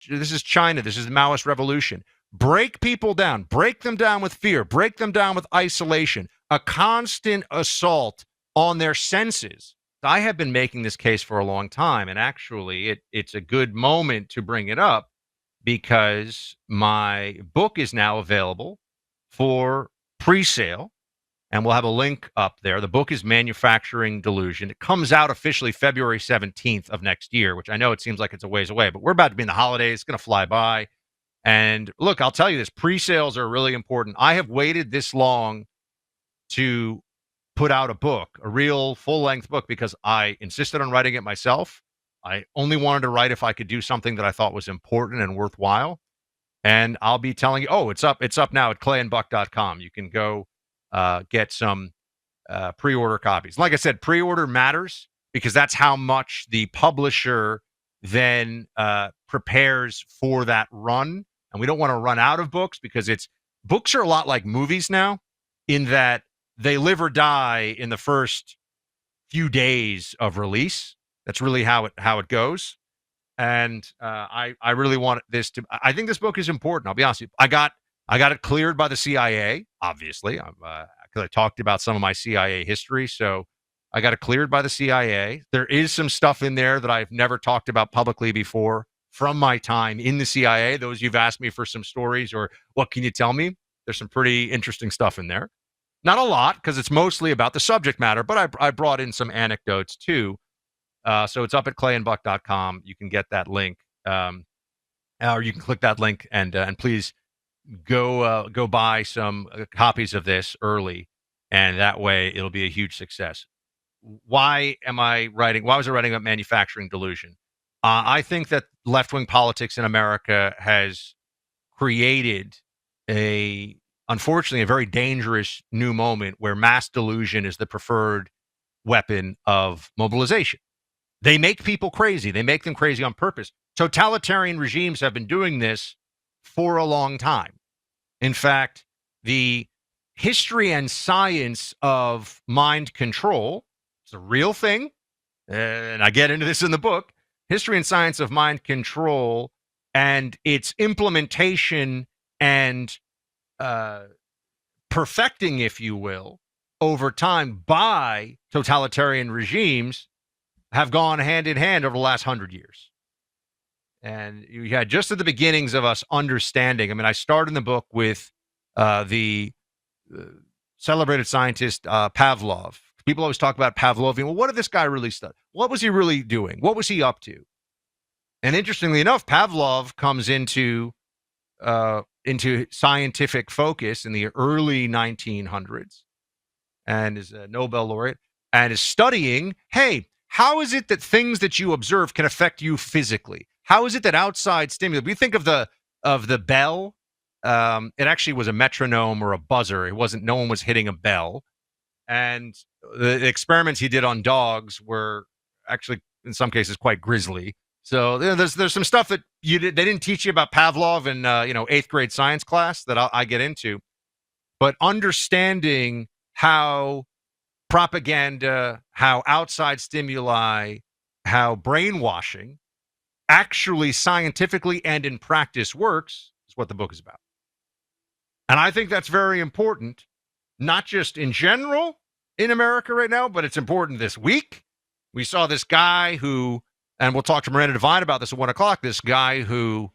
China. This is the Maoist revolution. Break people down. Break them down with fear. Break them down with isolation. A constant assault on their senses. I have been making this case for a long time, and actually it's a good moment to bring it up because my book is now available for pre-sale, and we'll have a link up there. The book is Manufacturing Delusion. It comes out officially February 17th of next year, which I know it seems like it's a ways away, but we're about to be in the holidays. It's going to fly by. And look, I'll tell you this, pre-sales are really important. I have waited this long to put out a book, a real full-length book, because I insisted on writing it myself. I only wanted to write if I could do something that I thought was important and worthwhile. And I'll be telling you, it's up now at clayandbuck.com. You can go get some pre-order copies. Like I said, pre-order matters because that's how much the publisher then prepares for that run. And we don't want to run out of books because books are a lot like movies now in that they live or die in the first few days of release. That's really how it goes. And I really want this to. I think this book is important. I'll be honest with you. I got it cleared by the CIA, obviously, because I talked about some of my CIA history. So I got it cleared by the CIA. There is some stuff in there that I've never talked about publicly before from my time in the CIA. Those you've asked me for some stories or what can you tell me? There's some pretty interesting stuff in there. Not a lot, because it's mostly about the subject matter, but I brought in some anecdotes too. So it's up at clayandbuck.com. You can get that link, or you can click that link and please go buy some copies of this early, and that way it'll be a huge success. Why was I writing about Manufacturing Delusion? I think that left-wing politics in America has created unfortunately, a very dangerous new moment where mass delusion is the preferred weapon of mobilization. They make people crazy. They make them crazy on purpose. Totalitarian regimes have been doing this for a long time. In fact, the history and science of mind control is a real thing, and I get into this in the book. History and science of mind control and its implementation and perfecting, if you will, over time by totalitarian regimes have gone hand in hand over the last 100 years. And you had just at the beginnings of us understanding. I mean, I start in the book with the celebrated scientist Pavlov. People always talk about Pavlovian. Well, what did this guy really study? What was he really doing? What was he up to? And interestingly enough, Pavlov comes into scientific focus in the early 1900s and is a Nobel laureate and is studying, hey, how is it that things that you observe can affect you physically? How is it that outside stimuli, we think of the bell, it actually was a metronome or a buzzer. No one was hitting a bell. And the experiments he did on dogs were actually, in some cases, quite grisly. So there's some stuff that they didn't teach you about Pavlov in 8th grade science class that I get into, but understanding how propaganda, how outside stimuli, how brainwashing actually scientifically and in practice works is what the book is about. And I think that's very important, not just in general in America right now, but it's important this week. We saw this guy who, and we'll talk to Miranda Devine about this at 1 o'clock, this guy who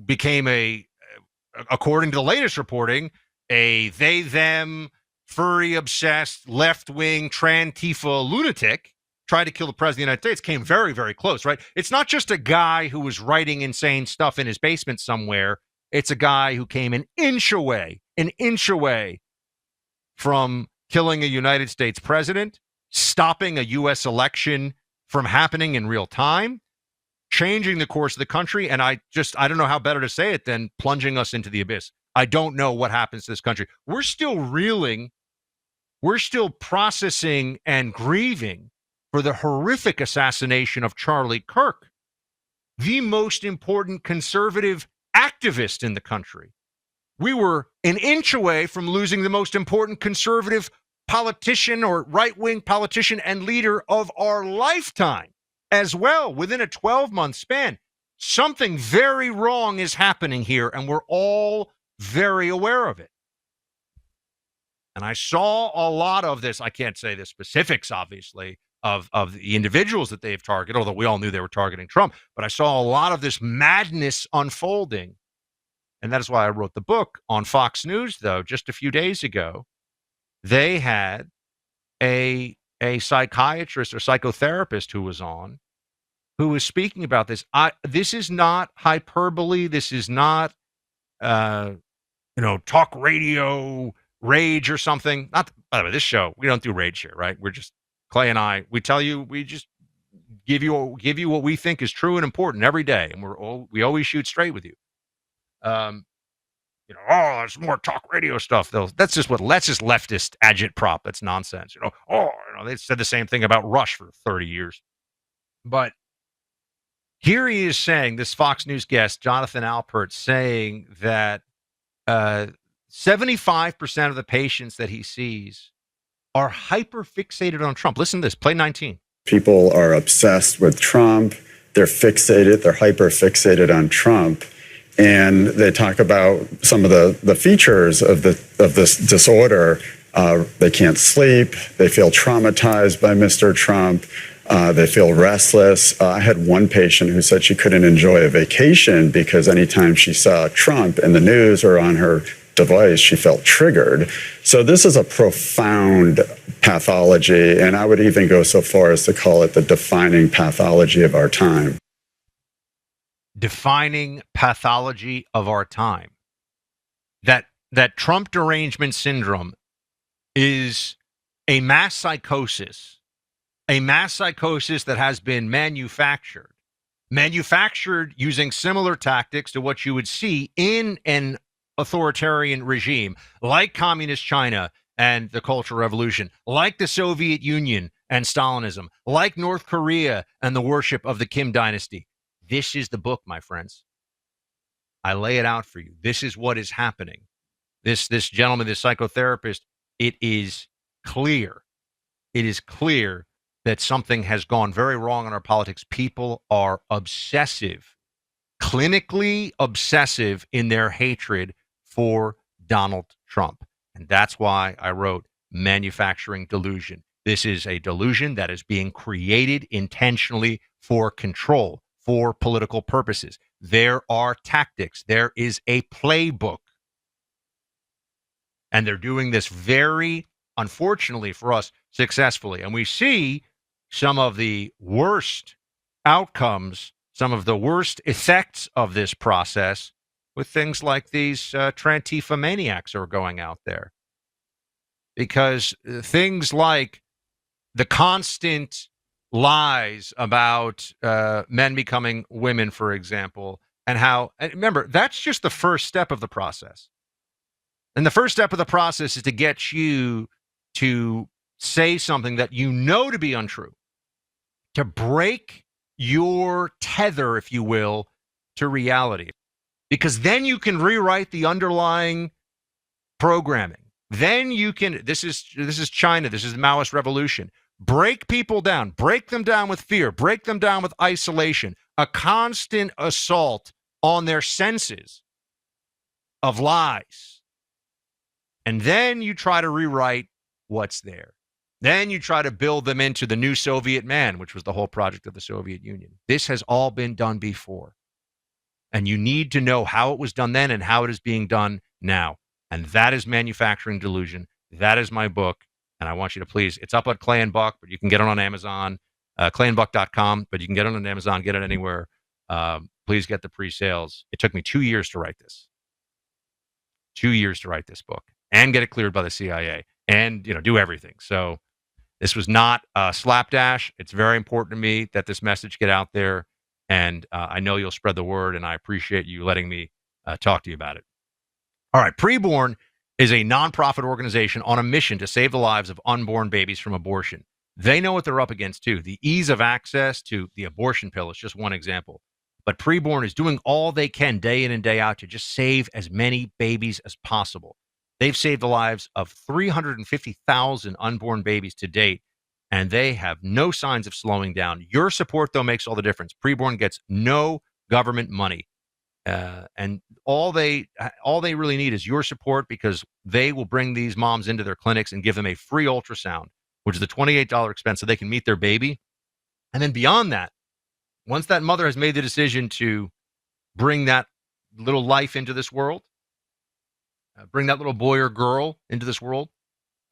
became according to the latest reporting, a they, them, furry-obsessed, left-wing, Trantifa lunatic, tried to kill the president of the United States, came very, very close, right? It's not just a guy who was writing insane stuff in his basement somewhere. It's a guy who came an inch away from killing a United States president, stopping a U.S. election from happening in real time, changing the course of the country. And I don't know how better to say it than plunging us into the abyss. I don't know what happens to this country. We're still reeling. We're still processing and grieving for the horrific assassination of Charlie Kirk, the most important conservative activist in the country. We were an inch away from losing the most important conservative politician or right-wing politician and leader of our lifetime as well within a 12-month span. Something very wrong is happening here, and we're all very aware of it. And I saw a lot of this. I can't say the specifics, obviously, of the individuals that they've targeted, although we all knew they were targeting Trump. But I saw a lot of this madness unfolding. And that is why I wrote the book. On Fox News, though, just a few days ago, they had a psychiatrist or psychotherapist who was on, who was speaking about this. This is not hyperbole. This is not, talk radio rage or something. Not, by the way, this show, we don't do rage here, right? We're just, Clay and I, we tell you, we just give you what we think is true and important every day. And we always shoot straight with you. There's more talk radio stuff, though. That's just leftist agitprop. That's nonsense. They said the same thing about Rush for 30 years. But here he is saying, this Fox News guest, Jonathan Alpert, saying that 75% of the patients that he sees are hyper-fixated on Trump. Listen to this, play 19. People are obsessed with Trump. They're hyper-fixated on Trump. And they talk about some of the features of this disorder. They can't sleep. They feel traumatized by Mr. Trump. They feel restless. I had one patient who said she couldn't enjoy a vacation because anytime she saw Trump in the news or on her device, she felt triggered. So this is a profound pathology, and I would even go so far as to call it the defining pathology of our time. Defining pathology of our time. That Trump derangement syndrome is a mass psychosis that has been manufactured using similar tactics to what you would see in an authoritarian regime like Communist China and the Cultural Revolution, like the Soviet Union and Stalinism, like North Korea and the worship of the Kim dynasty. This is the book, my friends. I lay it out for you. This is what is happening. This gentleman, this psychotherapist, it is clear. It is clear that something has gone very wrong in our politics. People are obsessive, clinically obsessive in their hatred for Donald Trump. And that's why I wrote Manufacturing Delusion. This is a delusion that is being created intentionally for control, for political purposes. There are tactics. There is a playbook. And they're doing this very, unfortunately for us, successfully. And we see some of the worst outcomes, some of the worst effects of this process with things like these Trantifa maniacs are going out there. Because things like the constant lies about men becoming women, for example, and remember, that's just the first step of the process. And the first step of the process is to get you to say something that you know to be untrue, to break your tether, if you will, to reality. Because then you can rewrite the underlying programming. Then you can, this is China, this is the Maoist revolution. Break people down, break them down with fear, break them down with isolation, a constant assault on their senses of lies. And then you try to rewrite what's there. Then you try to build them into the new Soviet man, which was the whole project of the Soviet Union. This has all been done before. And you need to know how it was done then and how it is being done now. And that is Manufacturing Delusion. That is my book. And I want you to please, it's up at Clay and Buck, but you can get it on Amazon, clayandbuck.com, but you can get it on Amazon, get it anywhere. Please get the pre-sales. It took me 2 years to write this. 2 years to write this book and get it cleared by the CIA and, do everything. So this was not a slapdash. It's very important to me that this message get out there. And I know you'll spread the word, and I appreciate you letting me talk to you about it. All right. Preborn is a nonprofit organization on a mission to save the lives of unborn babies from abortion. They know what they're up against, too. The ease of access to the abortion pill is just one example. But Preborn is doing all they can day in and day out to just save as many babies as possible. They've saved the lives of 350,000 unborn babies to date, and they have no signs of slowing down. Your support, though, makes all the difference. Preborn gets no government money. And all they really need is your support, because they will bring these moms into their clinics and give them a free ultrasound, which is the $28 expense, so they can meet their baby. And then beyond that, once that mother has made the decision to bring that little life into this world, bring that little boy or girl into this world,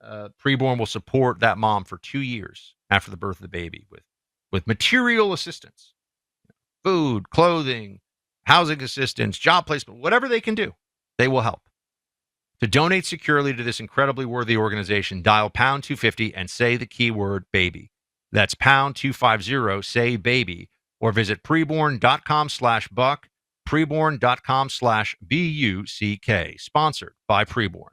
Preborn will support that mom for 2 years after the birth of the baby with material assistance, food, clothing, housing assistance, job placement, whatever they can do, they will help. To donate securely to this incredibly worthy organization, dial pound 250 and say the keyword baby. That's pound 250, say baby, or visit preborn.com/buck, preborn.com/BUCK. Sponsored by Preborn.